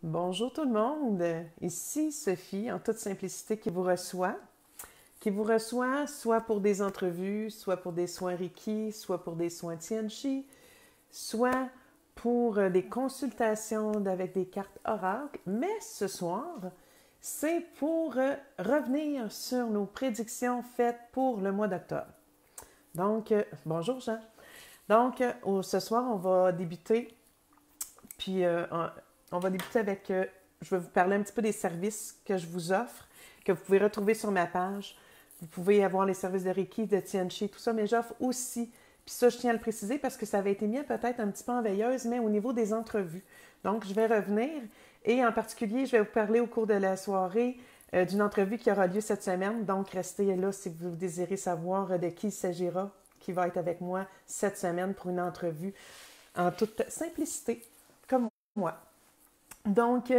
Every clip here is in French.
Bonjour tout le monde, ici Sophie en toute simplicité qui vous reçoit soit pour des entrevues, soit pour des soins Reiki, soit pour des soins Tianchi, soit pour des consultations avec des cartes oracles, mais ce soir, c'est pour revenir sur nos prédictions faites pour le mois d'octobre. Donc, bonjour Jean. Donc, ce soir, on va débuter, puis on va débuter avec, je vais vous parler un petit peu des services que je vous offre, que vous pouvez retrouver sur ma page. Vous pouvez avoir les services de Reiki, de Tianchi, tout ça, mais j'offre aussi, puis ça, je tiens à le préciser parce que ça avait été mis peut-être un petit peu en veilleuse, mais au niveau des entrevues. Donc, je vais revenir et en particulier, je vais vous parler au cours de la soirée d'une entrevue qui aura lieu cette semaine. Donc, restez là si vous désirez savoir de qui il s'agira, qui va être avec moi cette semaine pour une entrevue en toute simplicité, comme moi. Donc,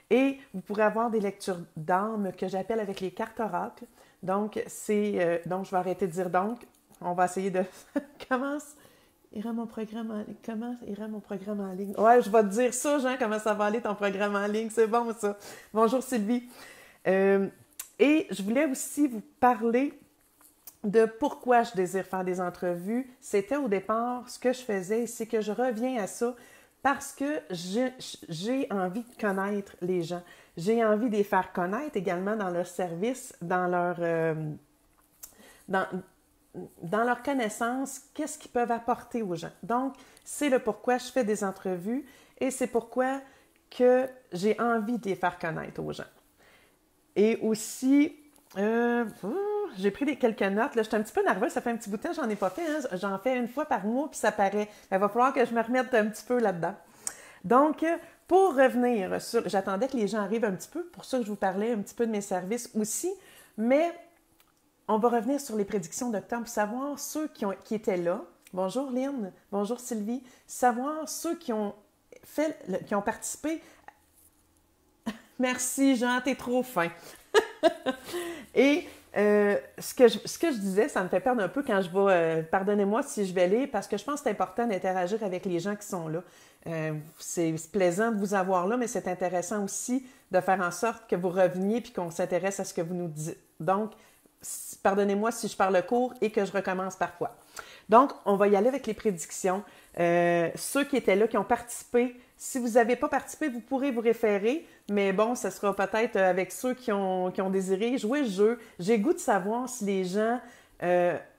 et vous pourrez avoir des lectures d'âme que j'appelle avec les cartes oracles. Donc, donc je vais arrêter de dire donc. On va essayer de... Comment ira mon programme en ligne? Comment ira mon programme en ligne? Ouais, je vais te dire ça, Jean, comment ça va aller ton programme en ligne. C'est bon, ça. Bonjour, Sylvie. Et je voulais aussi vous parler de pourquoi je désire faire des entrevues. C'était au départ ce que je faisais, c'est que je reviens à ça parce que j'ai envie de connaître les gens. J'ai envie de les faire connaître également dans leur service, dans leur connaissance, qu'est-ce qu'ils peuvent apporter aux gens. Donc, c'est le pourquoi je fais des entrevues et c'est pourquoi que j'ai envie de les faire connaître aux gens. Et aussi, j'ai pris quelques notes. Là, je suis un petit peu nerveuse. Ça fait un petit bout de temps que j'en ai pas fait. Hein. J'en fais une fois par mois, puis ça paraît. Il va falloir que je me remette un petit peu là-dedans. Donc, pour revenir sur... J'attendais que les gens arrivent un petit peu. Pour ça que je vous parlais un petit peu de mes services aussi. Mais on va revenir sur les prédictions d'octobre pour savoir ceux qui étaient là. Bonjour Lynn. Bonjour Sylvie. Savoir ceux qui ont participé. Merci Jean, t'es trop fin. Et ce que je disais, ça me fait perdre un peu quand je vais... pardonnez-moi si je vais lire, parce que je pense que c'est important d'interagir avec les gens qui sont là. C'est plaisant de vous avoir là, mais c'est intéressant aussi de faire en sorte que vous reveniez puis qu'on s'intéresse à ce que vous nous dites. Donc, pardonnez-moi si je parle court et que je recommence parfois. Donc, on va y aller avec les prédictions. Ceux qui étaient là, qui ont participé, si vous n'avez pas participé, vous pourrez vous référer, mais bon, ce sera peut-être avec ceux qui ont désiré jouer le jeu. J'ai goût de savoir si les gens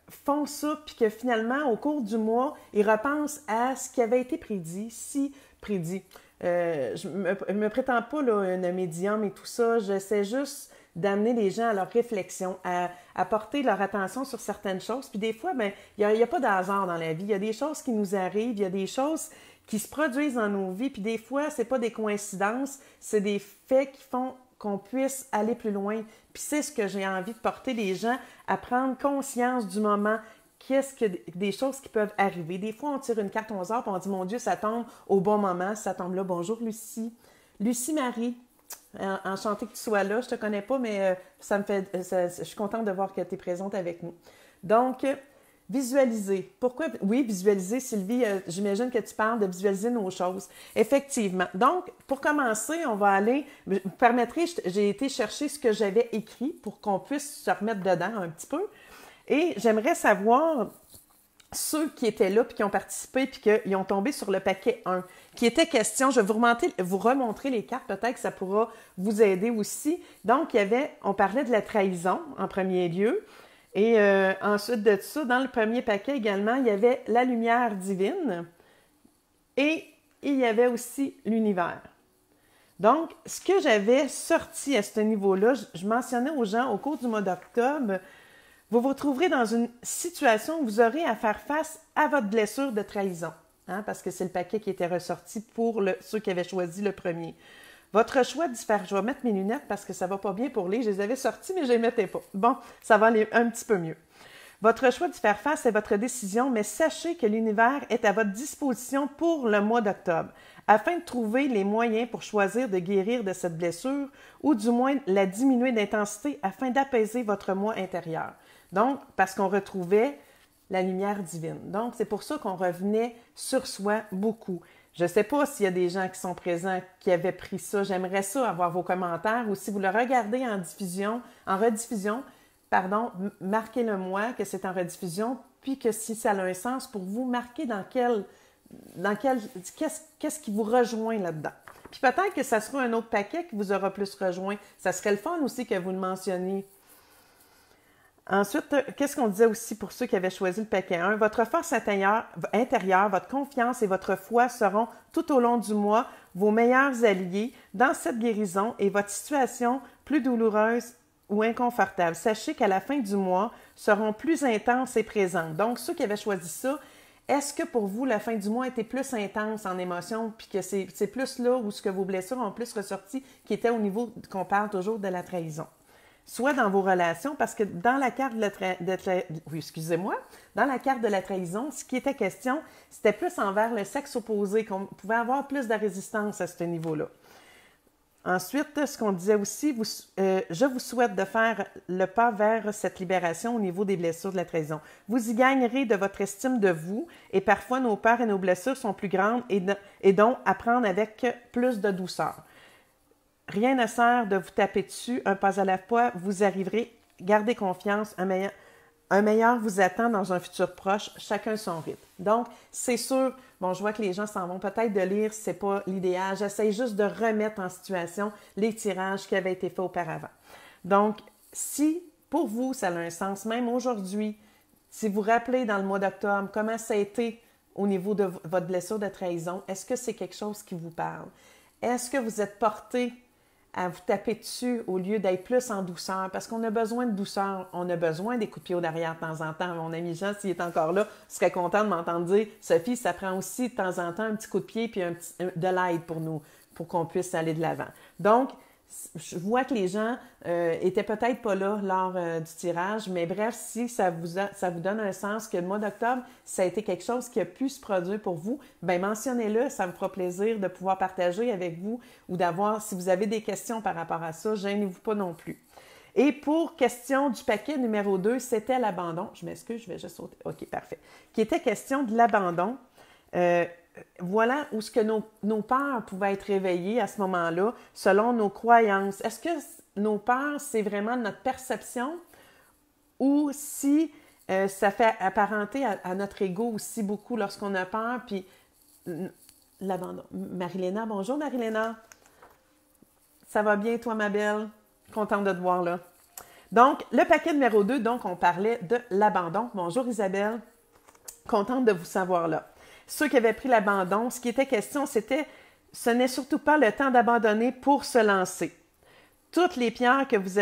font ça, puis que finalement, au cours du mois, ils repensent à ce qui avait été prédit, prédit. Je me prétends pas là, une médium et tout ça, j'essaie juste d'amener les gens à leur réflexion, à porter leur attention sur certaines choses. Puis des fois, ben, il n'y a pas de hasard dans la vie. Il y a des choses qui nous arrivent, il y a des choses qui se produisent dans nos vies. Puis des fois, c'est pas des coïncidences, c'est des faits qui font qu'on puisse aller plus loin. Puis c'est ce que j'ai envie de porter les gens à prendre conscience du moment. Qu'est-ce que des choses qui peuvent arriver. Des fois, on tire une carte 11 heures puis on dit, mon Dieu, ça tombe au bon moment, ça tombe là. Bonjour Lucie. Lucie Marie. Enchantée que tu sois là. Je te connais pas, mais je suis contente de voir que tu es présente avec nous. Donc, visualiser. Pourquoi? Oui, visualiser, Sylvie, j'imagine que tu parles de visualiser nos choses. Effectivement. Donc, pour commencer, on va aller... Vous permettrez, j'ai été chercher ce que j'avais écrit pour qu'on puisse se remettre dedans un petit peu. Et j'aimerais savoir... ceux qui étaient là, puis qui ont participé, puis qu'ils ont tombé sur le paquet 1, qui était question, je vais vous remontrer les cartes, peut-être que ça pourra vous aider aussi. Donc, on parlait de la trahison en premier lieu, et ensuite de ça, dans le premier paquet également, il y avait la lumière divine, et il y avait aussi l'univers. Donc, ce que j'avais sorti à ce niveau-là, je mentionnais aux gens au cours du mois d'octobre, vous vous retrouverez dans une situation où vous aurez à faire face à votre blessure de trahison, hein, parce que c'est le paquet qui était ressorti pour ceux qui avaient choisi le premier. Votre choix diffère. Je vais mettre mes lunettes parce que ça ne va pas bien pour lire. Je les avais sorties, mais je ne les mettais pas. Bon, ça va aller un petit peu mieux. Votre choix d'y faire face est votre décision, mais sachez que l'univers est à votre disposition pour le mois d'octobre, afin de trouver les moyens pour choisir de guérir de cette blessure ou du moins la diminuer d'intensité afin d'apaiser votre moi intérieur. Donc, parce qu'on retrouvait la lumière divine. Donc, c'est pour ça qu'on revenait sur soi beaucoup. Je ne sais pas s'il y a des gens qui sont présents qui avaient pris ça. J'aimerais ça avoir vos commentaires. Ou si vous le regardez en rediffusion, pardon, marquez-le moi que c'est en rediffusion, puis que si ça a un sens pour vous, marquez qu'est-ce qui vous rejoint là-dedans. Puis peut-être que ça sera un autre paquet qui vous aura plus rejoint. Ça serait le fun aussi que vous le mentionniez. Ensuite, qu'est-ce qu'on disait aussi pour ceux qui avaient choisi le paquet 1? Votre force intérieure, votre confiance et votre foi seront tout au long du mois vos meilleurs alliés dans cette guérison et votre situation plus douloureuse ou inconfortable. Sachez qu'à la fin du mois seront plus intenses et présentes. Donc, ceux qui avaient choisi ça, est-ce que pour vous, la fin du mois était plus intense en émotion, puis que c'est plus là où ce que vos blessures ont plus ressorti, qui était au niveau qu'on parle toujours de la trahison? Soit dans vos relations, parce que dans la carte dans la carte de la trahison, ce qui était question, c'était plus envers le sexe opposé, qu'on pouvait avoir plus de résistance à ce niveau-là. Ensuite, ce qu'on disait aussi, je vous souhaite de faire le pas vers cette libération au niveau des blessures de la trahison. Vous y gagnerez de votre estime de vous et parfois nos peurs et nos blessures sont plus grandes et donc à prendre avec plus de douceur. Rien ne sert de vous taper dessus, un pas à la fois, vous arriverez, gardez confiance, un meilleur vous attend dans un futur proche, chacun son rythme. Donc, c'est sûr, bon, je vois que les gens s'en vont peut-être de lire, c'est pas l'idéal. J'essaie juste de remettre en situation les tirages qui avaient été faits auparavant. Donc, si pour vous, ça a un sens, même aujourd'hui, si vous rappelez dans le mois d'octobre comment ça a été au niveau de votre blessure de trahison, est-ce que c'est quelque chose qui vous parle? Est-ce que vous êtes porté à vous taper dessus au lieu d'être plus en douceur, parce qu'on a besoin de douceur, on a besoin des coups de pied au derrière de temps en temps. Mon ami Jean, s'il est encore là, serait content de m'entendre dire « Sophie, ça prend aussi de temps en temps un petit coup de pied puis de l'aide pour nous, pour qu'on puisse aller de l'avant. » Donc, je vois que les gens étaient peut-être pas là lors du tirage, mais bref, si ça vous donne un sens que le mois d'octobre, ça a été quelque chose qui a pu se produire pour vous, bien mentionnez-le, ça me fera plaisir de pouvoir partager avec vous ou d'avoir, si vous avez des questions par rapport à ça, gênez-vous pas non plus. Et pour question du paquet numéro 2, c'était l'abandon. Je m'excuse, je vais juste sauter. OK, parfait. Qui était question de l'abandon. Voilà où ce que nos peurs pouvaient être réveillées à ce moment-là, selon nos croyances. Est-ce que nos peurs, c'est vraiment notre perception ou si ça fait apparenter à notre ego aussi beaucoup lorsqu'on a peur, puis l'abandon. Marie-Léna, bonjour Marie-Léna. Ça va bien toi ma belle? Contente de te voir là. Donc, le paquet numéro 2, donc on parlait de l'abandon. Bonjour Isabelle. Contente de vous savoir là. Ceux qui avaient pris l'abandon, ce qui était question, c'était « ce n'est surtout pas le temps d'abandonner pour se lancer ». Toutes les pierres que vous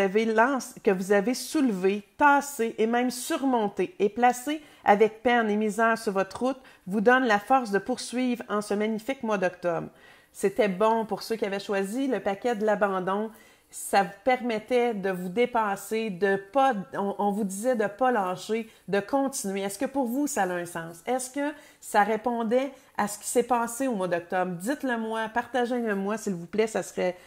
avez soulevées, tassées et même surmontées et placées avec peine et misère sur votre route vous donnent la force de poursuivre en ce magnifique mois d'octobre. C'était bon pour ceux qui avaient choisi le paquet de l'abandon. Ça vous permettait de vous dépasser, on vous disait de ne pas lâcher, de continuer. Est-ce que pour vous, ça a un sens? Est-ce que ça répondait à ce qui s'est passé au mois d'octobre? Dites-le moi, partagez-le moi, s'il vous plaît, ça serait...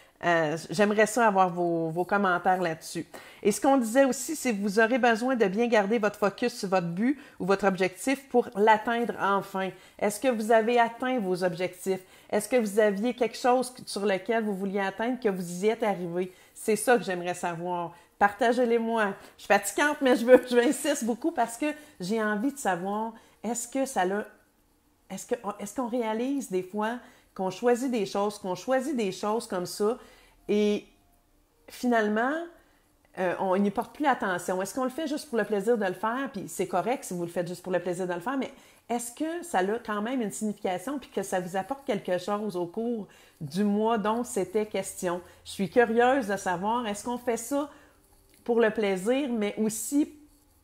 j'aimerais ça avoir vos commentaires là-dessus. Et ce qu'on disait aussi, c'est que vous aurez besoin de bien garder votre focus sur votre but ou votre objectif pour l'atteindre enfin. Est-ce que vous avez atteint vos objectifs? Est-ce que vous aviez quelque chose sur lequel vous vouliez atteindre, que vous y êtes arrivé? C'est ça que j'aimerais savoir. Partagez-les moi. Je suis fatigante, mais je insiste beaucoup parce que j'ai envie de savoir, est-ce qu'on réalise des fois qu'on choisit des choses comme ça et finalement, on n'y porte plus attention. Est-ce qu'on le fait juste pour le plaisir de le faire? Puis c'est correct si vous le faites juste pour le plaisir de le faire, mais est-ce que ça a quand même une signification puis que ça vous apporte quelque chose au cours du mois dont c'était question? Je suis curieuse de savoir, est-ce qu'on fait ça pour le plaisir, mais aussi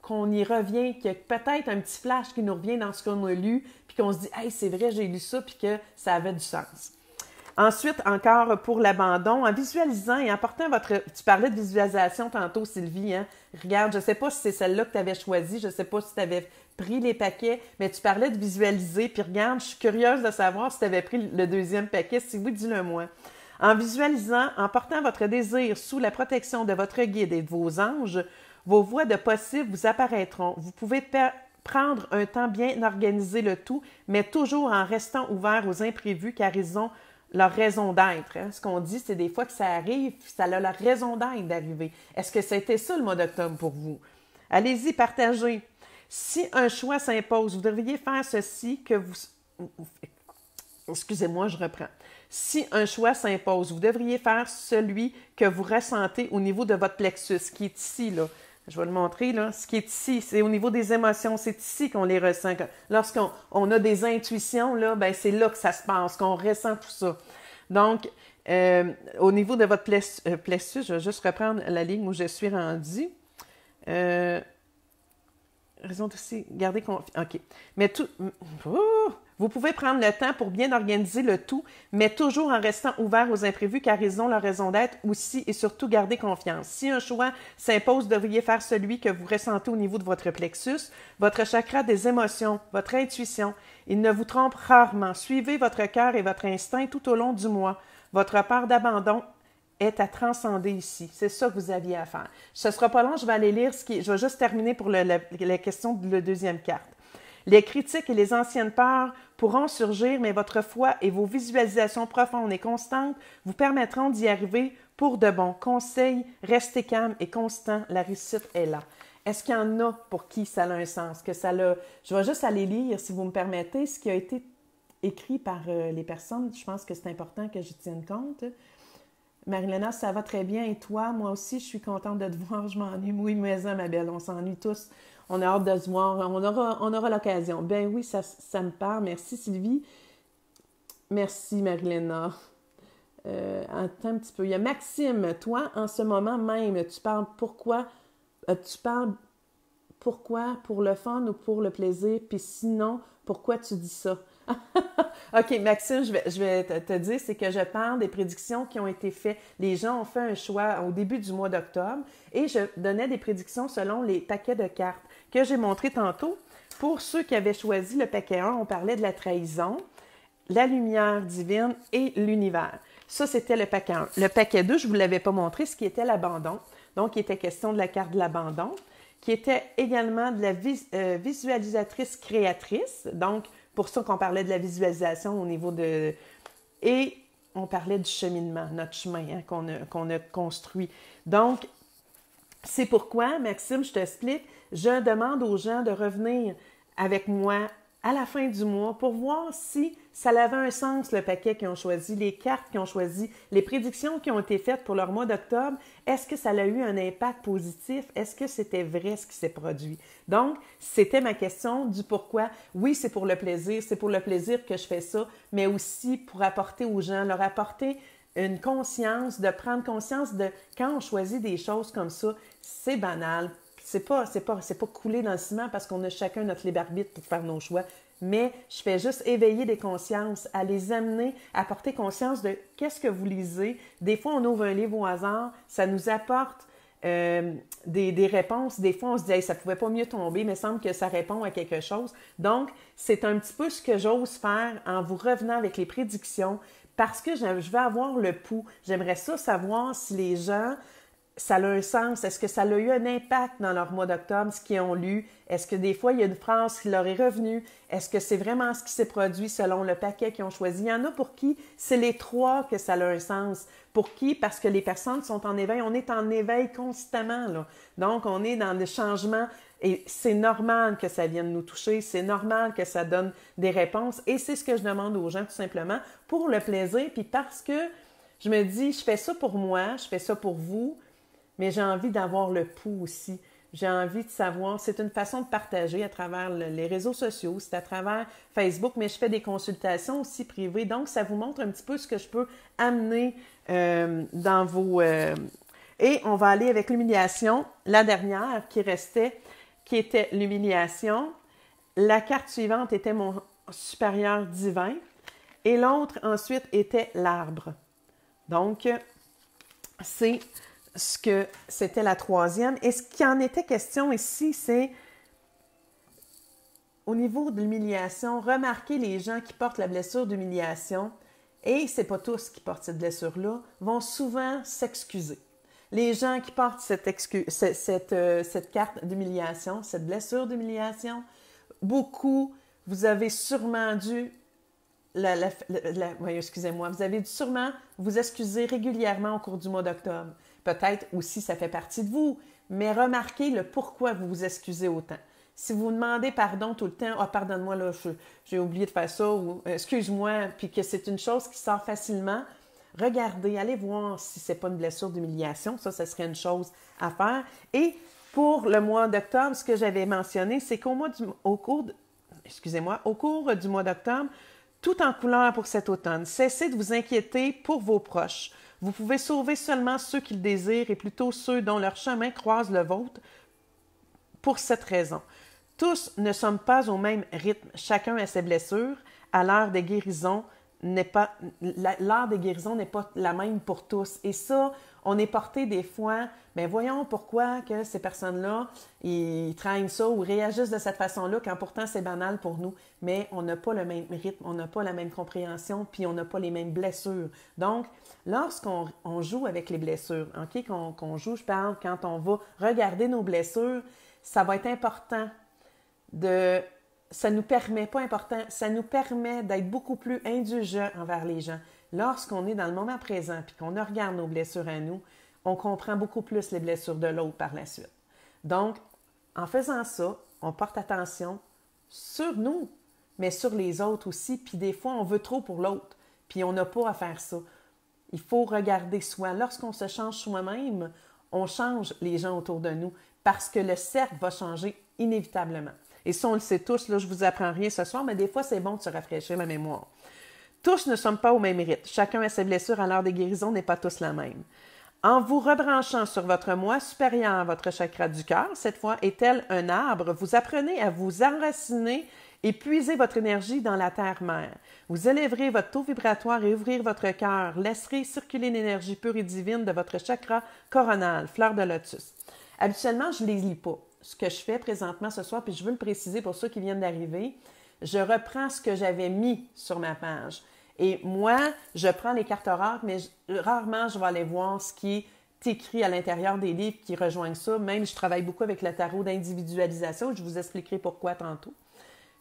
qu'on y revient, qu'il y a peut-être un petit flash qui nous revient dans ce qu'on a lu, puis qu'on se dit « Hey, c'est vrai, j'ai lu ça », puis que ça avait du sens. Ensuite, encore pour l'abandon, en visualisant et en portant Tu parlais de visualisation tantôt, Sylvie, hein? Regarde, je ne sais pas si c'est celle-là que tu avais choisie, je ne sais pas si tu avais pris les paquets, mais tu parlais de visualiser, puis regarde, je suis curieuse de savoir si tu avais pris le deuxième paquet, si oui, dis-le moi. En visualisant, en portant votre désir sous la protection de votre guide et de vos anges, vos voies de possible vous apparaîtront. Vous pouvez prendre un temps bien organisé le tout, mais toujours en restant ouvert aux imprévus car ils ont leur raison d'être. Hein. Ce qu'on dit, c'est des fois que ça arrive, ça a la raison d'être d'arriver. Est-ce que c'était ça le mois d'octobre pour vous? Allez-y, partagez. Si un choix s'impose, vous devriez faire ceci que vous... Excusez-moi, je reprends. Si un choix s'impose, vous devriez faire celui que vous ressentez au niveau de votre plexus, qui est ici, là. Je vais le montrer, là. Ce qui est ici, c'est au niveau des émotions. C'est ici qu'on les ressent. Lorsqu'on a des intuitions, là, ben c'est là que ça se passe, qu'on ressent tout ça. Donc, au niveau de votre plexus, je vais juste reprendre la ligne où je suis rendue. Raison aussi, garder confiance. OK. Mais tout. Vous pouvez prendre le temps pour bien organiser le tout, mais toujours en restant ouvert aux imprévus car ils ont leur raison d'être aussi et surtout garder confiance. Si un choix s'impose, vous devriez faire celui que vous ressentez au niveau de votre plexus, votre chakra des émotions, votre intuition. Il ne vous trompe rarement. Suivez votre cœur et votre instinct tout au long du mois. Votre peur d'abandon est à transcender ici. C'est ça que vous aviez à faire. Ce ne sera pas long, je vais aller lire je vais juste terminer pour la question de la deuxième carte. Les critiques et les anciennes peurs pourront surgir, mais votre foi et vos visualisations profondes et constantes vous permettront d'y arriver pour de bons conseils. Restez calme et constant, la réussite est là. Est-ce qu'il y en a pour qui ça a un sens? Je vais juste aller lire, si vous me permettez, ce qui a été écrit par les personnes. Je pense que c'est important que je tienne compte. Marilena, ça va très bien. Et toi? Moi aussi, je suis contente de te voir. Je m'ennuie. Oui, mais ma belle, on s'ennuie tous. On a hâte de se voir. On aura l'occasion. Ben oui, ça me parle. Merci, Sylvie. Merci, Marilena. Attends un petit peu. Il y a Maxime. Toi, en ce moment même, tu parles pourquoi? Pourquoi? Pour le fun ou pour le plaisir? Puis sinon, pourquoi tu dis ça? OK, Maxime, je vais te dire, c'est que je parle des prédictions qui ont été faites. Les gens ont fait un choix au début du mois d'octobre et je donnais des prédictions selon les paquets de cartes que j'ai montrés tantôt. Pour ceux qui avaient choisi le paquet 1, on parlait de la trahison, la lumière divine et l'univers. Ça, c'était le paquet 1. Le paquet 2, je ne vous l'avais pas montré, ce qui était l'abandon. Donc, il était question de la carte de l'abandon, qui était également de la visualisatrice créatrice. Donc, pour ça qu'on parlait de la visualisation au niveau de... Et on parlait du cheminement, notre chemin qu'on a construit. Donc, c'est pourquoi, Maxime, je t'explique, je demande aux gens de revenir avec moi à la fin du mois pour voir si ça avait un sens, le paquet qu'ils ont choisi, les cartes qu'ils ont choisies, les prédictions qui ont été faites pour leur mois d'octobre. Est-ce que ça a eu un impact positif? Est-ce que c'était vrai ce qui s'est produit? Donc, c'était ma question du pourquoi. Oui, c'est pour le plaisir que je fais ça, mais aussi pour apporter aux gens, leur apporter une conscience, de prendre conscience de quand on choisit des choses comme ça, c'est banal. C'est pas coulé dans le ciment parce qu'on a chacun notre libre arbitre pour faire nos choix. Mais je fais juste éveiller des consciences, à les amener à porter conscience de qu'est-ce que vous lisez. Des fois, on ouvre un livre au hasard, ça nous apporte des réponses. Des fois, on se dit hey, « ça pouvait pas mieux tomber, mais il semble que ça répond à quelque chose ». Donc, c'est un petit peu ce que j'ose faire en vous revenant avec les prédictions parce que je veux avoir le pouls. J'aimerais ça savoir si les gens... ça a un sens. Est-ce que ça a eu un impact dans leur mois d'octobre, ce qu'ils ont lu? Est-ce que des fois, il y a une phrase qui leur est revenue? Est-ce que c'est vraiment ce qui s'est produit selon le paquet qu'ils ont choisi? Il y en a pour qui c'est les trois que ça a un sens. Pour qui? Parce que les personnes sont en éveil. On est en éveil constamment, là. Donc, on est dans le changement et c'est normal que ça vienne nous toucher. C'est normal que ça donne des réponses. Et c'est ce que je demande aux gens, tout simplement, pour le plaisir. Puis parce que je me dis, je fais ça pour moi, je fais ça pour vous, mais j'ai envie d'avoir le pouls aussi. J'ai envie de savoir, c'est une façon de partager à travers les réseaux sociaux, c'est à travers Facebook, mais je fais des consultations aussi privées. Donc, ça vous montre un petit peu ce que je peux amener dans vos... Et on va aller avec l'humiliation, la dernière qui restait, qui était l'humiliation. La carte suivante était mon supérieur divin et l'autre ensuite était l'arbre. Donc, c'est... ce que c'était la troisième. Et ce qui en était question ici, c'est au niveau de l'humiliation, remarquez les gens qui portent la blessure d'humiliation, et c'est pas tous qui portent cette blessure-là, vont souvent s'excuser. Les gens qui portent cette carte d'humiliation, cette blessure d'humiliation, beaucoup, vous avez sûrement dû oui, excusez-moi, vous avez dû sûrement vous excuser régulièrement au cours du mois d'octobre. Peut-être aussi ça fait partie de vous, mais remarquez le pourquoi vous vous excusez autant. Si vous demandez pardon tout le temps, « Ah, pardonne-moi, là, j'ai oublié de faire ça » ou « Excuse-moi », puis que c'est une chose qui sort facilement, regardez, allez voir si ce n'est pas une blessure d'humiliation. Ça serait une chose à faire. Et pour le mois d'octobre, ce que j'avais mentionné, c'est au cours du mois d'octobre, tout en couleur pour cet automne, cessez de vous inquiéter pour vos proches. Vous pouvez sauver seulement ceux qui le désirent et plutôt ceux dont leur chemin croise le vôtre pour cette raison. Tous ne sommes pas au même rythme, chacun a ses blessures. À l'heure des guérisons, l'heure des guérisons n'est pas la même pour tous. Et ça, on est porté des fois, bien voyons pourquoi que ces personnes-là, ils traînent ça ou réagissent de cette façon-là quand pourtant c'est banal pour nous. Mais on n'a pas le même rythme, on n'a pas la même compréhension, puis on n'a pas les mêmes blessures. Donc, lorsqu'on joue avec les blessures, OK, qu'on joue, je parle, quand on va regarder nos blessures, ça va être important ça nous permet d'être beaucoup plus indulgents envers les gens. Lorsqu'on est dans le moment présent puis qu'on regarde nos blessures à nous, on comprend beaucoup plus les blessures de l'autre par la suite. Donc, en faisant ça, on porte attention sur nous, mais sur les autres aussi. Puis des fois, on veut trop pour l'autre, puis on n'a pas à faire ça. Il faut regarder soi. Lorsqu'on se change soi-même, on change les gens autour de nous parce que le cercle va changer inévitablement. Et ça, on le sait tous, là, je ne vous apprends rien ce soir, mais des fois, c'est bon de se rafraîchir la mémoire. Tous ne sommes pas au même rythme. Chacun a ses blessures à l'heure des guérisons, n'est pas tous la même. En vous rebranchant sur votre moi supérieur à votre chakra du cœur, cette fois, est tel un arbre, vous apprenez à vous enraciner et puiser votre énergie dans la terre-mère. Vous élèverez votre taux vibratoire et ouvrir votre cœur. Laisserez circuler l'énergie pure et divine de votre chakra coronal, fleur de lotus. Habituellement, je ne les lis pas. Ce que je fais présentement ce soir, puis je veux le préciser pour ceux qui viennent d'arriver, je reprends ce que j'avais mis sur ma page. Et moi, je prends les cartes oracle, mais rarement je vais aller voir ce qui est écrit à l'intérieur des livres qui rejoignent ça. Même, je travaille beaucoup avec le tarot d'individualisation. Je vous expliquerai pourquoi tantôt.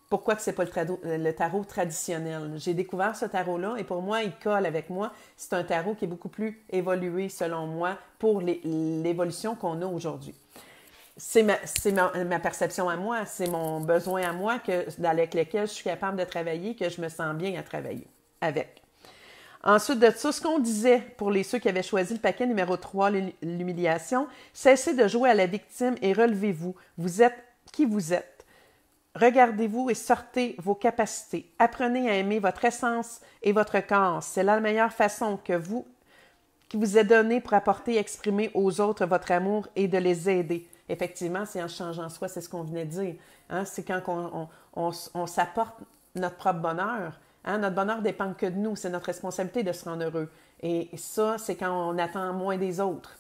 Pourquoi que ce n'est pas le tarot traditionnel. J'ai découvert ce tarot-là et pour moi, il colle avec moi. C'est un tarot qui est beaucoup plus évolué, selon moi, pour l'évolution qu'on a aujourd'hui. C'est ma perception à moi, c'est mon besoin à moi avec lequel je suis capable de travailler, que je me sens bien à travailler avec. Ensuite de ça, ce qu'on disait pour ceux qui avaient choisi le paquet numéro 3, l'humiliation, cessez de jouer à la victime et relevez-vous. Vous êtes qui vous êtes. Regardez-vous et sortez vos capacités. Apprenez à aimer votre essence et votre corps. C'est la meilleure façon qui vous est donnée pour apporter et exprimer aux autres votre amour et de les aider. Effectivement, c'est en changeant soi, c'est ce qu'on venait de dire. Hein? C'est quand on s'apporte notre propre bonheur. Hein? Notre bonheur ne dépend que de nous. C'est notre responsabilité de se rendre heureux. Et ça, c'est quand on attend moins des autres.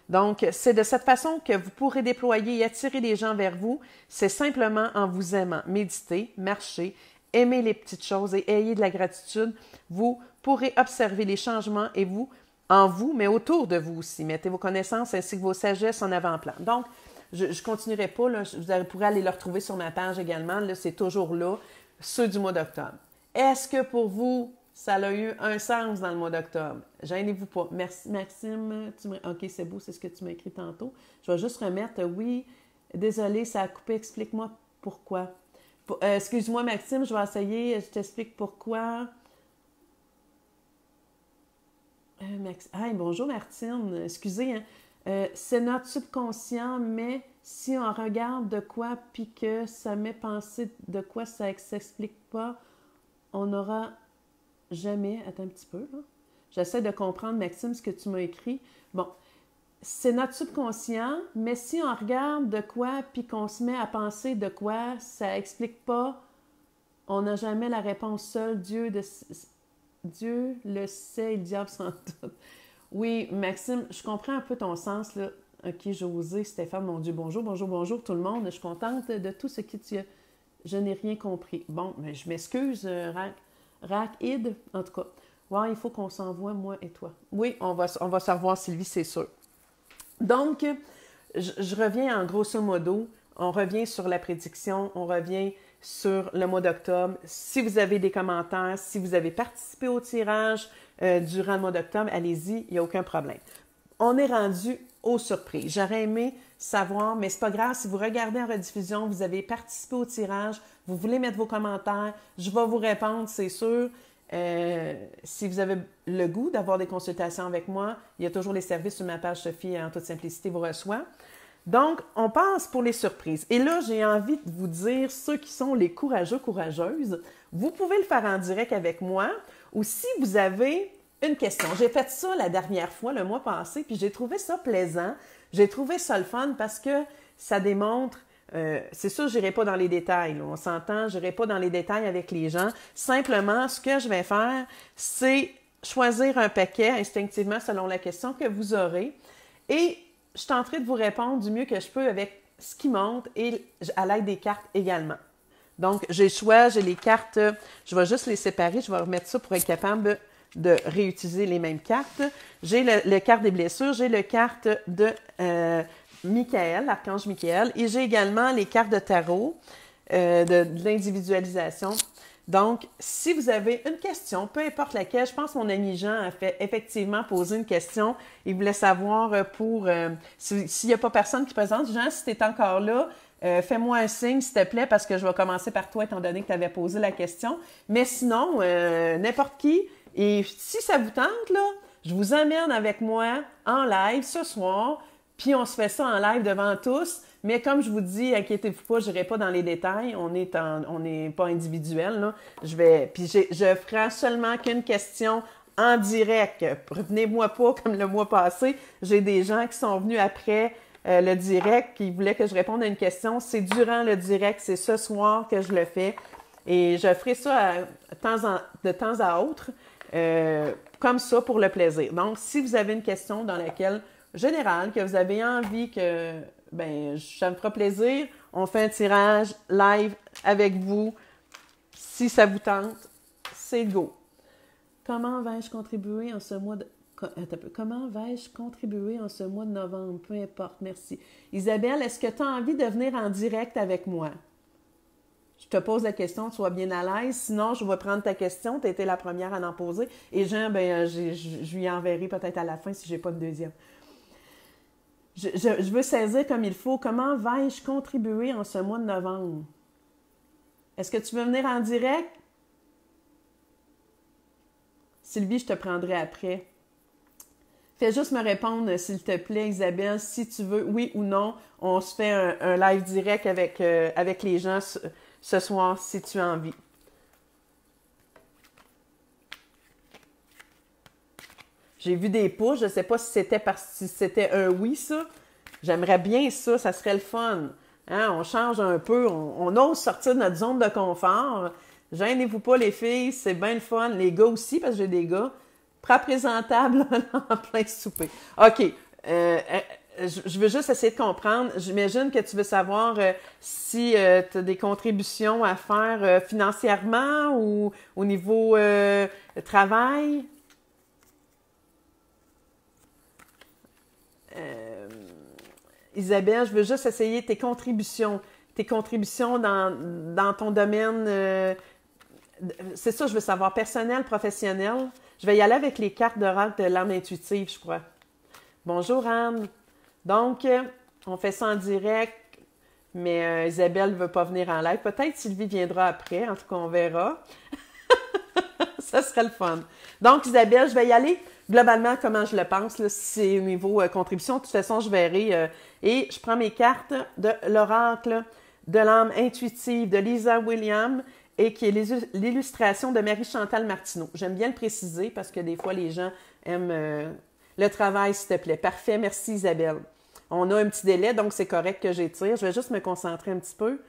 Donc, c'est de cette façon que vous pourrez déployer et attirer les gens vers vous. C'est simplement en vous aimant. Méditez, marchez, aimez les petites choses et ayez de la gratitude. Vous pourrez observer les changements en vous, mais autour de vous aussi. Mettez vos connaissances ainsi que vos sagesses en avant-plan. Donc, je ne continuerai pas. Là, vous pourrez aller le retrouver sur ma page également. Là, c'est toujours là, ceux du mois d'octobre. Est-ce que pour vous, ça a eu un sens dans le mois d'octobre? Gênez-vous pas. Merci, Maxime. OK, c'est beau, c'est ce que tu m'as écrit tantôt. Je vais juste remettre, oui, désolé, ça a coupé. Explique-moi pourquoi. Excuse-moi, Maxime, je vais essayer. Je t'explique pourquoi. Bonjour, Martine. Excusez, hein. C'est notre subconscient, mais si on regarde de quoi puis que ça met penser de quoi ça ne s'explique pas, on n'aura jamais... Attends un petit peu, là. J'essaie de comprendre, Maxime, ce que tu m'as écrit. Bon, c'est notre subconscient, mais si on regarde de quoi puis qu'on se met à penser de quoi ça n'explique pas, on n'a jamais la réponse seule. Dieu le sait, le diable s'en doute. Oui, Maxime, je comprends un peu ton sens, là. OK, José, Stéphane, mon Dieu, bonjour, bonjour, bonjour tout le monde. Je suis contente de tout ce que tu as. Je n'ai rien compris. Bon, mais je m'excuse, Id, en tout cas. Ouais, il faut qu'on s'envoie, moi et toi. Oui, on va se revoir, Sylvie, c'est sûr. Donc, je reviens en grosso modo. On revient sur la prédiction, on revient sur le mois d'octobre. Si vous avez des commentaires, si vous avez participé au tirage durant le mois d'octobre, allez-y, il n'y a aucun problème. On est rendu aux surprises. J'aurais aimé savoir, mais c'est pas grave, si vous regardez en rediffusion, vous avez participé au tirage, vous voulez mettre vos commentaires, je vais vous répondre, c'est sûr. Si vous avez le goût d'avoir des consultations avec moi, il y a toujours les services sur ma page Sophie en toute simplicité vous reçoit. Donc, on passe pour les surprises. Et là, j'ai envie de vous dire, ceux qui sont les courageux, courageuses, vous pouvez le faire en direct avec moi ou si vous avez une question. J'ai fait ça la dernière fois, le mois passé, puis j'ai trouvé ça plaisant. J'ai trouvé ça le fun parce que ça démontre, c'est sûr, je n'irai pas dans les détails, là, on s'entend, je n'irai pas dans les détails avec les gens. Simplement, ce que je vais faire, c'est choisir un paquet instinctivement selon la question que vous aurez et je tenterai de vous répondre du mieux que je peux avec ce qui monte et à l'aide des cartes également. Donc, j'ai le choix, j'ai les cartes, je vais juste les séparer, je vais remettre ça pour être capable de réutiliser les mêmes cartes. J'ai le carte des blessures, j'ai le carte de Michael, l'archange Michael, et j'ai également les cartes de tarot, de l'individualisation. Donc, si vous avez une question, peu importe laquelle, je pense que mon ami Jean a fait effectivement poser une question. Il voulait savoir s'il n'y a pas personne qui présente. Jean, si tu es encore là, fais-moi un signe, s'il te plaît, parce que je vais commencer par toi, étant donné que tu avais posé la question. Mais sinon, n'importe qui. Et si ça vous tente, là, je vous emmène avec moi en live ce soir, puis on se fait ça en live devant tous. Mais comme je vous dis, inquiétez-vous pas, je n'irai pas dans les détails. On n'est pas individuel, là. Puis je ferai seulement qu'une question en direct. Revenez-moi pas comme le mois passé. J'ai des gens qui sont venus après le direct, qui voulaient que je réponde à une question. C'est durant le direct, c'est ce soir que je le fais. Et je ferai ça de temps à autre, comme ça, pour le plaisir. Donc, si vous avez une question dans laquelle, générale, que vous avez envie que... ça me fera plaisir. On fait un tirage live avec vous. Si ça vous tente, c'est go. Comment vais-je contribuer en ce mois de... Comment vais-je contribuer en ce mois de novembre? Peu importe, merci. Isabelle, est-ce que tu as envie de venir en direct avec moi? Je te pose la question, sois bien à l'aise. Sinon, je vais prendre ta question. Tu as été la première à en poser. Et Jean, je lui enverrai peut-être à la fin si je n'ai pas de deuxième. Je veux saisir comme il faut. Comment vais-je contribuer en ce mois de novembre? Est-ce que tu veux venir en direct? Sylvie, je te prendrai après. Fais juste me répondre, s'il te plaît, Isabelle, si tu veux, oui ou non. On se fait un live direct avec les gens ce soir, si tu as envie. J'ai vu des pouces, je ne sais pas si c'était un oui, ça. J'aimerais bien ça, ça serait le fun. Hein? On change un peu, on ose sortir de notre zone de confort. Gênez-vous pas, les filles, c'est bien le fun. Les gars aussi, parce que j'ai des gars. Prêt présentable en plein souper. OK. Je veux juste essayer de comprendre. J'imagine que tu veux savoir si tu as des contributions à faire financièrement ou au niveau travail. Isabelle, je veux juste essayer tes contributions dans ton domaine. C'est ça, je veux savoir, personnel, professionnel. Je vais y aller avec les cartes d'oracle de l'âme intuitive, je crois. Bonjour, Anne. Donc, on fait ça en direct, mais Isabelle ne veut pas venir en live. Peut-être Sylvie viendra après, en tout cas, on verra. Ça serait le fun. Donc, Isabelle, je vais y aller globalement comment je le pense, là, si c'est au niveau contribution. De toute façon, je verrai. Et je prends mes cartes de l'oracle de l'âme intuitive de Lisa Williams et qui est l'illustration de Marie-Chantal Martineau. J'aime bien le préciser parce que des fois, les gens aiment le travail, s'il te plaît. Parfait, merci Isabelle. On a un petit délai, donc c'est correct que j'étire. Je vais juste me concentrer un petit peu.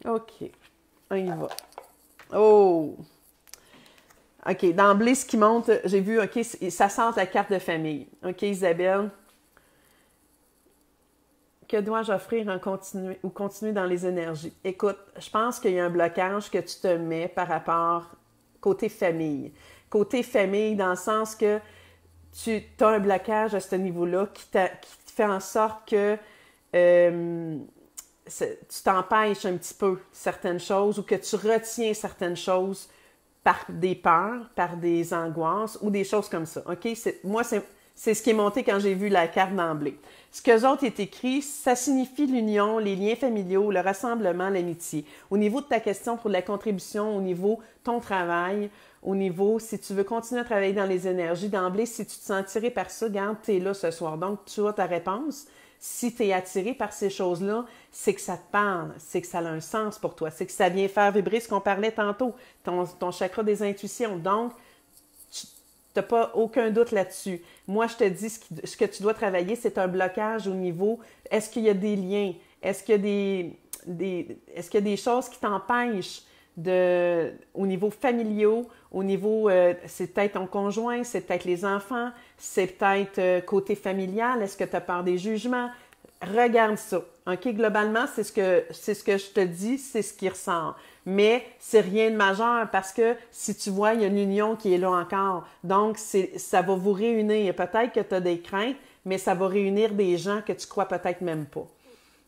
OK, on y va. Oh! OK, d'emblée, ce qui monte, j'ai vu, OK, ça sent la carte de famille. OK, Isabelle. Que dois-je offrir en continuer dans les énergies? Écoute, je pense qu'il y a un blocage que tu te mets par rapport côté famille. Côté famille, dans le sens que tu as un blocage à ce niveau-là qui fait en sorte que tu t'empêches un petit peu certaines choses ou que tu retiens certaines choses par des peurs, par des angoisses ou des choses comme ça. OK? Moi, c'est ce qui est monté quand j'ai vu la carte d'emblée. Ce qu'eux autres est écrit, ça signifie l'union, les liens familiaux, le rassemblement, l'amitié. Au niveau de ta question pour la contribution, au niveau de ton travail, au niveau, si tu veux continuer à travailler dans les énergies, d'emblée, si tu te sens attiré par ça, regarde, tu es là ce soir. Donc, tu as ta réponse. Si tu es attiré par ces choses-là, c'est que ça te parle, c'est que ça a un sens pour toi, c'est que ça vient faire vibrer ce qu'on parlait tantôt, ton chakra des intuitions. Donc, tu n'as pas aucun doute là-dessus. Moi, je te dis, ce que tu dois travailler, c'est un blocage au niveau, est-ce qu'il y a des liens? Est-ce qu'il y a des choses qui t'empêchent au niveau familial, au niveau, c'est peut-être ton conjoint, c'est peut-être les enfants, c'est peut-être côté familial, est-ce que tu as peur des jugements? Regarde ça. OK? Globalement, c'est ce que je te dis, c'est ce qui ressort. Mais c'est rien de majeur parce que si tu vois, il y a une union qui est là encore. Donc, ça va vous réunir. Peut-être que tu as des craintes, mais ça va réunir des gens que tu crois peut-être même pas.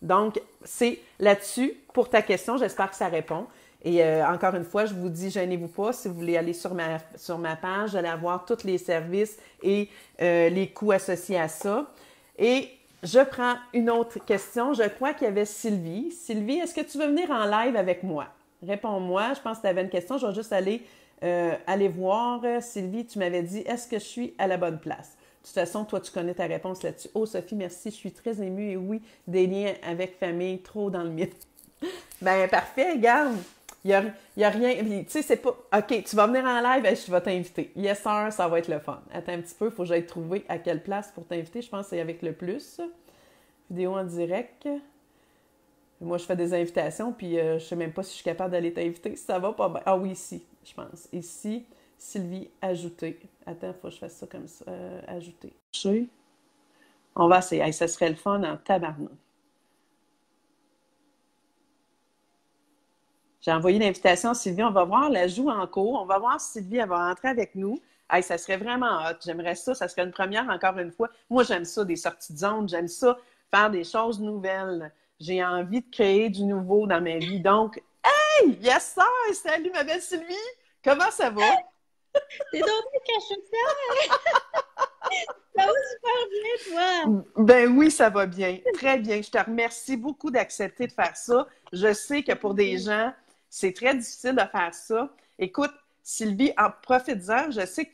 Donc, c'est là-dessus pour ta question. J'espère que ça répond. Et encore une fois, je vous dis, gênez-vous pas. Si vous voulez aller sur ma page, vous allez avoir tous les services et les coûts associés à ça. Et je prends une autre question. Je crois qu'il y avait Sylvie. Sylvie, est-ce que tu veux venir en live avec moi? Réponds-moi. Je pense que tu avais une question. Je vais juste aller voir. Sylvie, tu m'avais dit, est-ce que je suis à la bonne place? De toute façon, toi, tu connais ta réponse là-dessus. Oh, Sophie, merci. Je suis très émue. Et oui, des liens avec famille, trop dans le mythe. Ben parfait, regarde. Il y a rien. Tu sais, c'est pas. OK, tu vas venir en live, je vais t'inviter. Yes, sir, ça va être le fun. Attends un petit peu, il faut que j'aille trouver à quelle place pour t'inviter. Je pense que c'est avec le plus. Vidéo en direct. Moi, je fais des invitations, puis je sais même pas si je suis capable d'aller t'inviter. Ça va pas bien. Ah oui, ici, je pense. Ici, Sylvie, ajouter. Attends, il faut que je fasse ça comme ça. Ajouter. On va essayer. Hey, ça serait le fun en tabarnak. J'ai envoyé l'invitation à Sylvie. On va voir l'ajout en cours. On va voir si Sylvie elle va rentrer avec nous. Hey, ça serait vraiment hot. J'aimerais ça. Ça serait une première encore une fois. Moi, j'aime ça, des sorties de zone. J'aime ça, faire des choses nouvelles. J'ai envie de créer du nouveau dans ma vie. Donc, hey! Yes, sir! Salut, ma belle Sylvie! Comment ça va? T'es donc caché ça! Ça va super bien, toi! Ben oui, ça va bien. Très bien. Je te remercie beaucoup d'accepter de faire ça. Je sais que pour des gens, c'est très difficile de faire ça. Écoute, Sylvie, en profites-en. Je sais que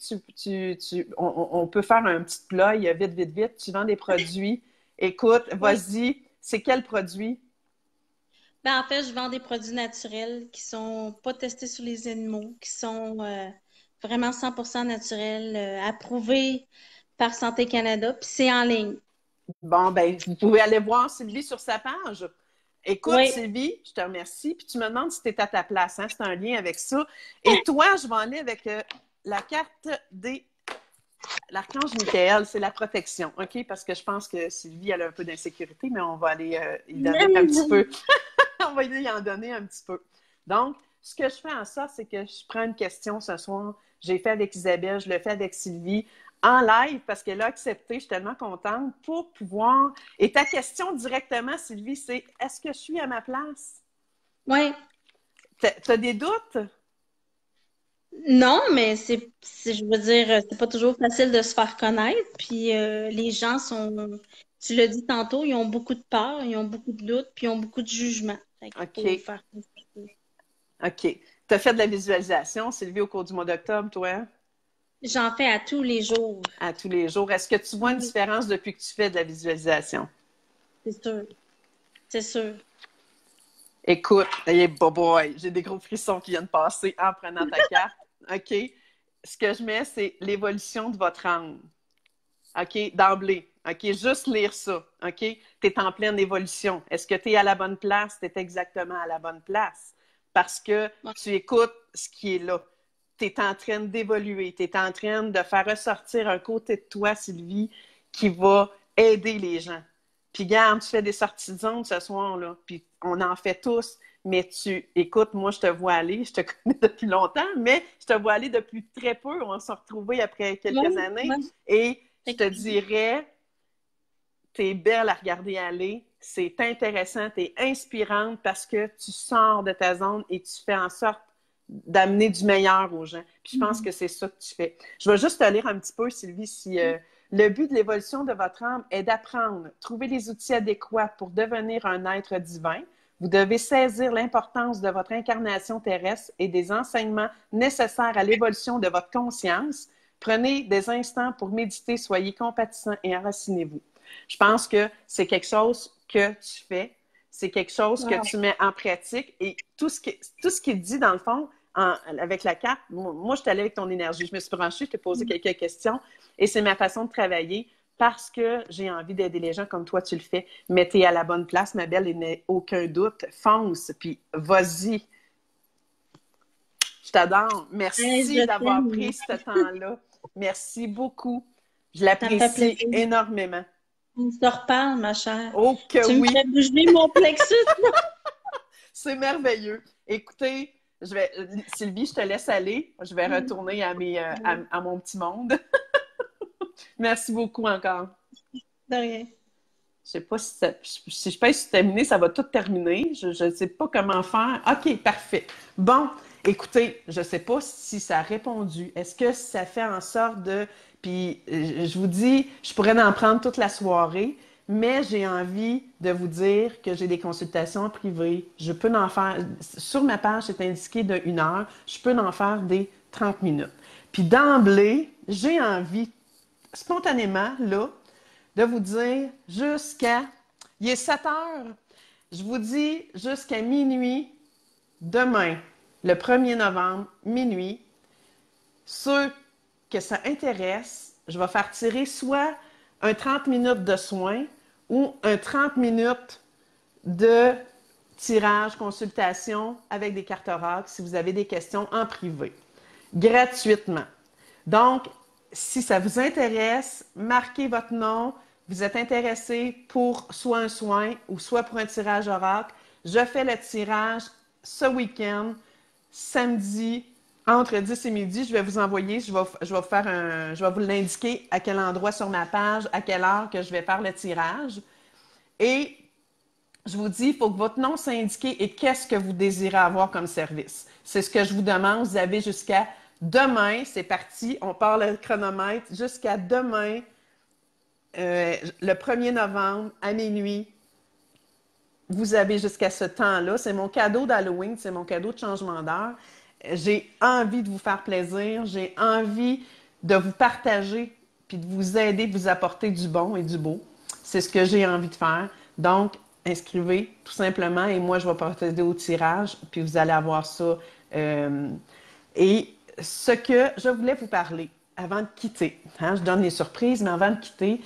on peut faire un petit plat, vite, vite, vite. Tu vends des produits. Écoute, Oui. vas-y. C'est quel produit? Ben, en fait, je vends des produits naturels qui sont pas testés sur les animaux, qui sont vraiment 100% naturels, approuvés par Santé Canada, puis c'est en ligne. Bon, ben, vous pouvez aller voir Sylvie sur sa page. Écoute, Oui. Sylvie, je te remercie. Puis tu me demandes si tu es à ta place. Hein? C'est un lien avec ça. Et toi, je vais aller avec la carte des l'archange Michael. C'est la protection. OK? Parce que je pense que Sylvie, elle a un peu d'insécurité, mais on va aller y donner un petit peu. On va y en donner un petit peu. Donc, ce que je fais en ça, c'est que je prends une question ce soir. J'ai fait avec Isabelle, je le fais avec Sylvie en live parce qu'elle a accepté. Je suis tellement contente pour pouvoir. Et ta question directement, Sylvie, c'est est-ce que je suis à ma place? Oui. T'as des doutes? Non, mais je veux dire, c'est pas toujours facile de se faire connaître. Puis les gens sont, tu l'as dit tantôt, ils ont beaucoup de peur, ils ont beaucoup de doutes, puis ils ont beaucoup de jugements. Fait qu'il faut OK. faire. OK. Tu as fait de la visualisation, Sylvie, au cours du mois d'octobre, toi, J'en fais à tous les jours. à tous les jours. Est-ce que tu vois une Oui, différence depuis que tu fais de la visualisation? c'est sûr. C'est sûr. Écoute, hey, boy, j'ai des gros frissons qui viennent passer en prenant ta carte. OK? Ce que je mets, c'est l'évolution de votre âme. OK? D'emblée. OK? Juste lire ça. OK? Tu es en pleine évolution. Est-ce que tu es à la bonne place? Tu es exactement à la bonne place. Parce que Ouais. tu écoutes ce qui est là. Tu es en train d'évoluer. Tu es en train de faire ressortir un côté de toi, Sylvie, qui va aider les gens. Puis, garde, tu fais des sorties de zone ce soir, là. Puis, on en fait tous. Mais écoute, moi, je te vois aller. Je te connais depuis longtemps, mais je te vois aller depuis très peu. On s'est retrouvés après quelques Ouais, années. ouais. Et je Fait te que- dirais, t'es belle à regarder aller. c'est intéressant, tu es inspirante parce que tu sors de ta zone et tu fais en sorte d'amener du meilleur aux gens. Puis je pense que c'est ça que tu fais. Je vais juste te lire un petit peu, Sylvie, si le but de l'évolution de votre âme est d'apprendre, trouver les outils adéquats pour devenir un être divin. Vous devez saisir l'importance de votre incarnation terrestre et des enseignements nécessaires à l'évolution de votre conscience. Prenez des instants pour méditer, soyez compatissants et enracinez-vous. Je pense que c'est quelque chose que tu fais, c'est quelque chose que tu mets en pratique et tout ce qui est dit dans le fond, avec la carte, moi, je suis allée avec ton énergie. Je me suis branchée, je t'ai posé quelques questions et c'est ma façon de travailler parce que j'ai envie d'aider les gens comme toi, tu le fais. Mais tu es à la bonne place, ma belle, il n'y a aucun doute. Fonce, puis vas-y. Je t'adore. Merci d'avoir pris ce temps-là. Merci beaucoup. Je l'apprécie énormément. On se reparle, ma chère. Oh que tu oui! Tu me fais bouger mon plexus. C'est merveilleux. Écoutez, Sylvie, je te laisse aller. Je vais retourner à mon petit monde. Merci beaucoup encore. De rien. Je sais pas si je pèse sur terminer, ça va tout terminer. Je ne sais pas comment faire. OK, parfait. Bon, écoutez, je ne sais pas si ça a répondu. Est-ce que ça fait en sorte de... Puis, je vous dis, je pourrais en prendre toute la soirée, mais j'ai envie de vous dire que j'ai des consultations privées. Je peux en faire... Sur ma page, c'est indiqué de 1 heure. Je peux en faire des 30 minutes. Puis d'emblée, j'ai envie, spontanément, là, de vous dire jusqu'à... Il est 7 heures. Je vous dis jusqu'à minuit, demain, le 1er novembre, minuit, ceux que ça intéresse, je vais faire tirer soit un 30 minutes de soins ou un 30 minutes de tirage, consultation avec des cartes oracle si vous avez des questions en privé, gratuitement. Donc, si ça vous intéresse, marquez votre nom. Vous êtes intéressé pour soit un soin ou soit pour un tirage oracle. Je fais le tirage ce week-end, samedi, entre 10 et midi. Je vais vous envoyer, je vais vous l'indiquer à quel endroit sur ma page, à quelle heure que je vais faire le tirage. Et je vous dis, il faut que votre nom soit indiqué et qu'est-ce que vous désirez avoir comme service. C'est ce que je vous demande. Vous avez jusqu'à demain, c'est parti, on part le chronomètre, jusqu'à demain, le 1er novembre à minuit. Vous avez jusqu'à ce temps-là. C'est mon cadeau d'Halloween, c'est mon cadeau de changement d'heure. J'ai envie de vous faire plaisir, j'ai envie de vous partager puis de vous aider, de vous apporter du bon et du beau. C'est ce que j'ai envie de faire. Donc, inscrivez tout simplement et moi, je vais procéder au tirage puis vous allez avoir ça. Et ce que je voulais vous parler avant de quitter, hein, je donne les surprises, mais avant de quitter,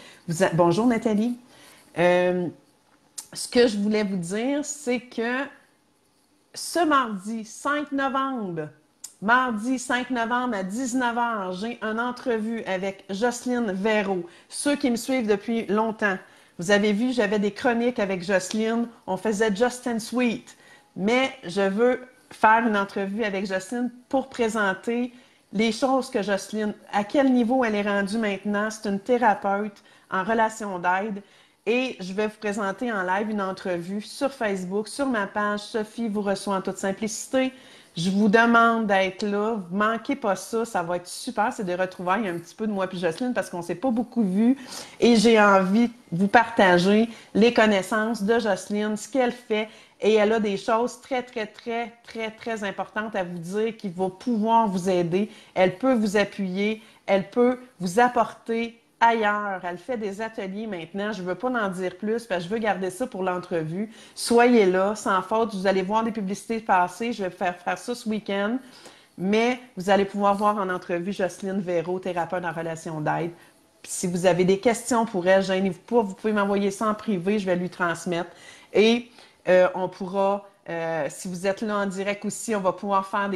bonjour Nathalie. Ce que je voulais vous dire, c'est que ce mardi 5 novembre à 19h, j'ai une entrevue avec Jocelyne Véro. Ceux qui me suivent depuis longtemps, vous avez vu, j'avais des chroniques avec Jocelyne, on faisait Just and Sweet, mais je veux faire une entrevue avec Jocelyne pour présenter les choses que Jocelyne, à quel niveau elle est rendue maintenant. C'est une thérapeute en relation d'aide. Et je vais vous présenter en live une entrevue sur Facebook, sur ma page. Sophie vous reçoit en toute simplicité. Je vous demande d'être là. Manquez pas ça, ça va être super. C'est des retrouvailles un petit peu de moi puis Jocelyne parce qu'on ne s'est pas beaucoup vus. Et j'ai envie de vous partager les connaissances de Jocelyne, ce qu'elle fait. Et elle a des choses très, très, très, très, très importantes à vous dire qui vont pouvoir vous aider. Elle peut vous appuyer, elle peut vous apporter ailleurs. Elle fait des ateliers maintenant. Je ne veux pas en dire plus parce que je veux garder ça pour l'entrevue. Soyez là, sans faute. Vous allez voir des publicités passer. Je vais faire ça ce week-end. Mais vous allez pouvoir voir en entrevue Jocelyne Véro, thérapeute en relation d'aide. Si vous avez des questions pour elle, gênez-vous pas. Vous pouvez m'envoyer ça en privé. Je vais lui transmettre. Et on pourra, si vous êtes là en direct aussi, on va pouvoir faire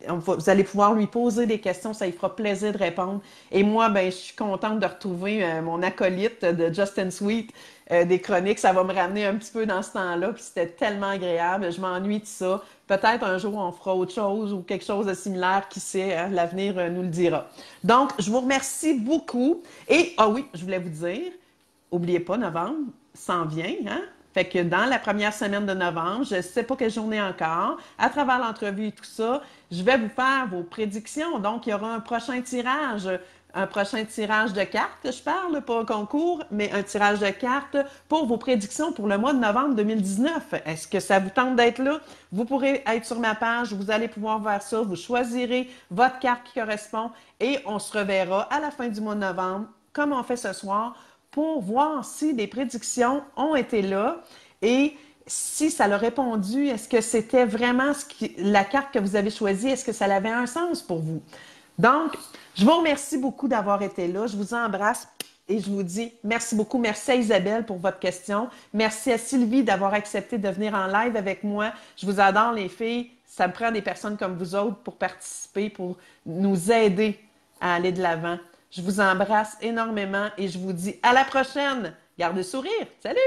vous allez pouvoir lui poser des questions, ça lui fera plaisir de répondre. Et moi, ben, je suis contente de retrouver mon acolyte de Just and Sweet, des chroniques, ça va me ramener un petit peu dans ce temps-là, puis c'était tellement agréable, je m'ennuie de ça. Peut-être un jour, on fera autre chose ou quelque chose de similaire, qui sait, hein, l'avenir nous le dira. Donc, je vous remercie beaucoup. Et, ah oui, je voulais vous dire, n'oubliez pas, novembre s'en vient, hein? Fait que dans la première semaine de novembre, je ne sais pas quelle journée encore, à travers l'entrevue et tout ça, je vais vous faire vos prédictions. Donc, il y aura un prochain tirage de cartes, je parle, pas un concours, mais un tirage de cartes pour vos prédictions pour le mois de novembre 2019. Est-ce que ça vous tente d'être là? Vous pourrez être sur ma page, vous allez pouvoir voir ça, vous choisirez votre carte qui correspond et on se reverra à la fin du mois de novembre, comme on fait ce soir, pour voir si des prédictions ont été là et si ça l'a répondu, est-ce que c'était vraiment la carte que vous avez choisie, est-ce que ça avait un sens pour vous? Donc, je vous remercie beaucoup d'avoir été là. Je vous embrasse et je vous dis merci beaucoup. Merci à Isabelle pour votre question. Merci à Sylvie d'avoir accepté de venir en live avec moi. Je vous adore, les filles. Ça me prend des personnes comme vous autres pour participer, pour nous aider à aller de l'avant. Je vous embrasse énormément et je vous dis à la prochaine. Gardez le sourire. Salut!